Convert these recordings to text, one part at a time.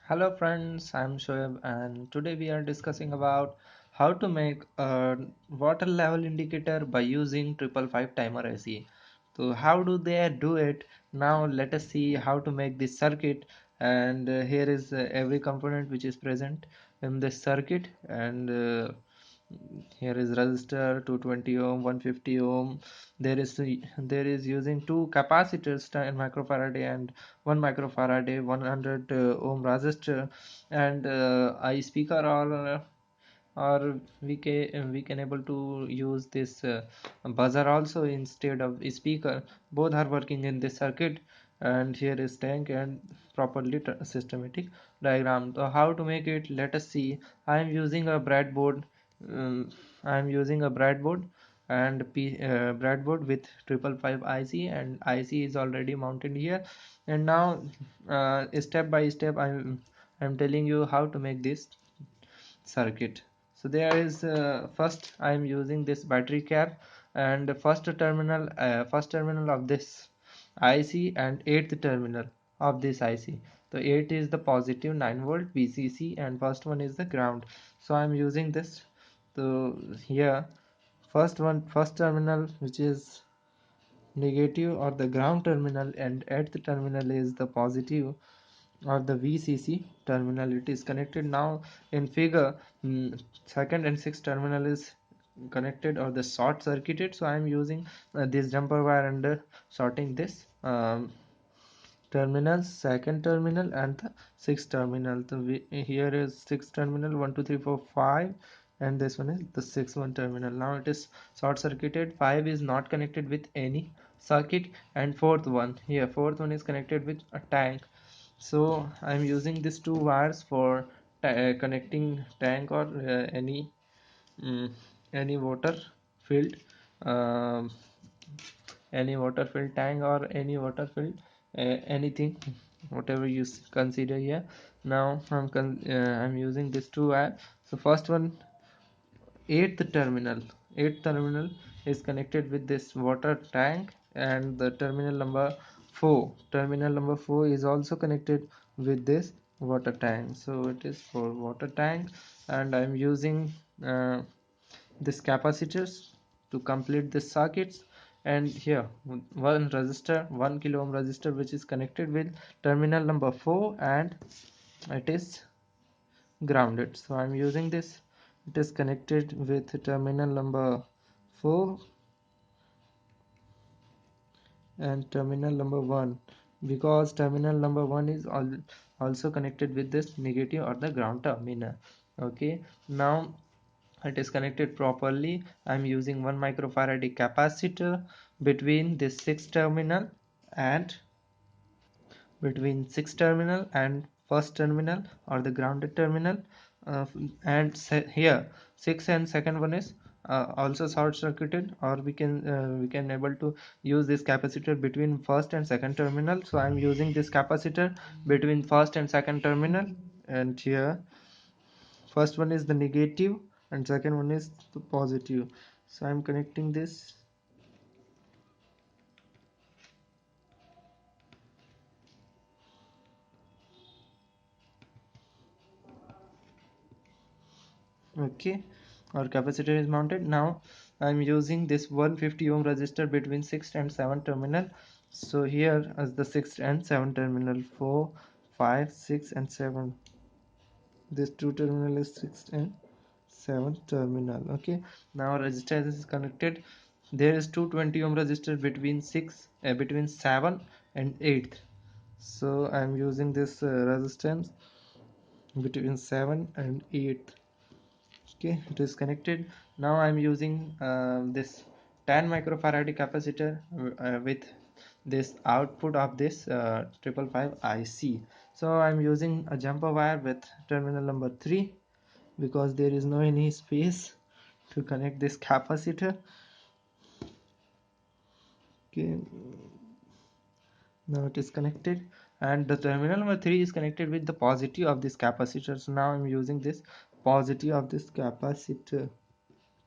Hello friends, I'm Shoaib and today we are discussing about how to make a water level indicator by using 555 timer IC. So how do they do it? Now let us see how to make this circuit, and here is every component which is present in this circuit, and here is resistor 220 ohm, 150 ohm. There is using two capacitors, 10 microfarad and 1 microfarad, 100 ohm resistor, and I speaker or we can able to use this buzzer also instead of speaker. Both are working in this circuit, and here is tank and properly systematic diagram. So how to make it, let us see. I am using a breadboard. I am using a breadboard and breadboard with 555 IC, and IC is already mounted here. And now step by step I'm telling you how to make this circuit. So there is first I am using this battery cap, and the first terminal of this IC and eighth terminal of this IC. So 8 is the positive 9 volt VCC and first one is the ground. So I am using this. So here first terminal which is negative or the ground terminal, and eighth terminal is the positive or the VCC terminal. It is connected now in figure. Second and sixth terminal is connected or the short circuited, so I am using this jumper wire and sorting this terminals, second terminal and the sixth terminal. So here is sixth terminal, 1 2 3 4 5, and this one is the sixth one terminal. Now it is short circuited. 5 is not connected with any circuit, and fourth one is connected with a tank. So I'm using these two wires for connecting tank or mm, any water filled um, any water filled tank or any water filled anything, whatever you consider here. Now I'm using this two wire. So first one, eighth terminal is connected with this water tank, and the terminal number 4 is also connected with this water tank. So it is for water tank, and I'm using this capacitors to complete the circuits. And here one resistor, 1 kilo ohm resistor, which is connected with terminal number 4, and it is grounded. So I'm using this. It is connected with terminal number 4 and terminal number 1, because terminal number 1 is also connected with this negative or the ground terminal. Okay, now it is connected properly. I'm using 1 microfarad capacitor between this 6 terminal and first terminal or the grounded terminal. uh, and here 6 and second one is also short circuited, or we can able to use this capacitor between first and second terminal. So I'm using this capacitor between first and second terminal, and here first one is the negative and second one is the positive. So I'm connecting this. Okay, our capacitor is mounted. Now I'm using this 150 ohm resistor between 6th and 7th terminal. So here as the 6th and 7th terminal, 4 5 6 and 7, this two terminal is 6th and 7th terminal. Okay, now resistor is connected. There is 220 ohm resistor between 7 and 8th. So I'm using this resistance between 7 and 8th. Okay, it is connected. Now I'm using this 10 microfarad capacitor with this output of this 555 IC. So I'm using a jumper wire with terminal number 3, because there is no any space to connect this capacitor. Okay, now it is connected, and the terminal number 3 is connected with the positive of this capacitor. So now I'm using this positive of this capacitor.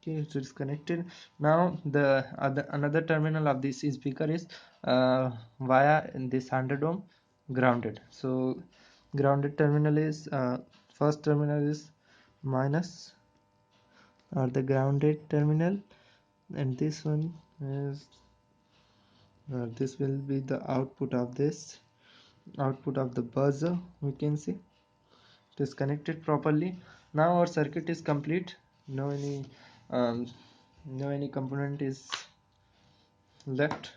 Okay, it is connected. Now the another terminal of this speaker is via in this 100 ohm grounded. So Grounded terminal is first terminal is minus, or the grounded terminal, and this one is this will be the output of this, output of the buzzer. We can see it is connected properly. Now our circuit is complete. No any um, no any component is left.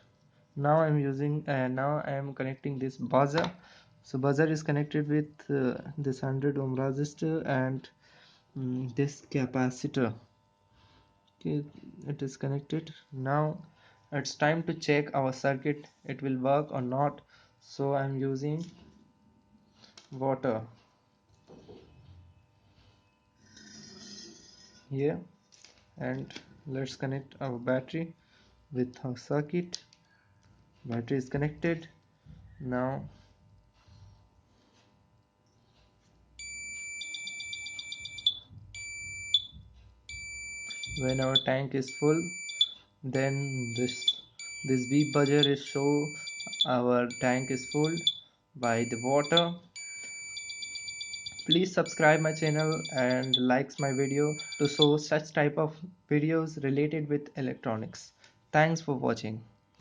Now now I am connecting this buzzer. So buzzer is connected with this 100 ohm resistor and this capacitor. Okay, it is connected. Now it's time to check our circuit, it will work or not. So I'm using water here, and let's connect our battery with our circuit. Battery is connected. Now when our tank is full, then this beep buzzer is show our tank is full by the water. Please subscribe my channel and likes my video to show such type of videos related with electronics. Thanks for watching.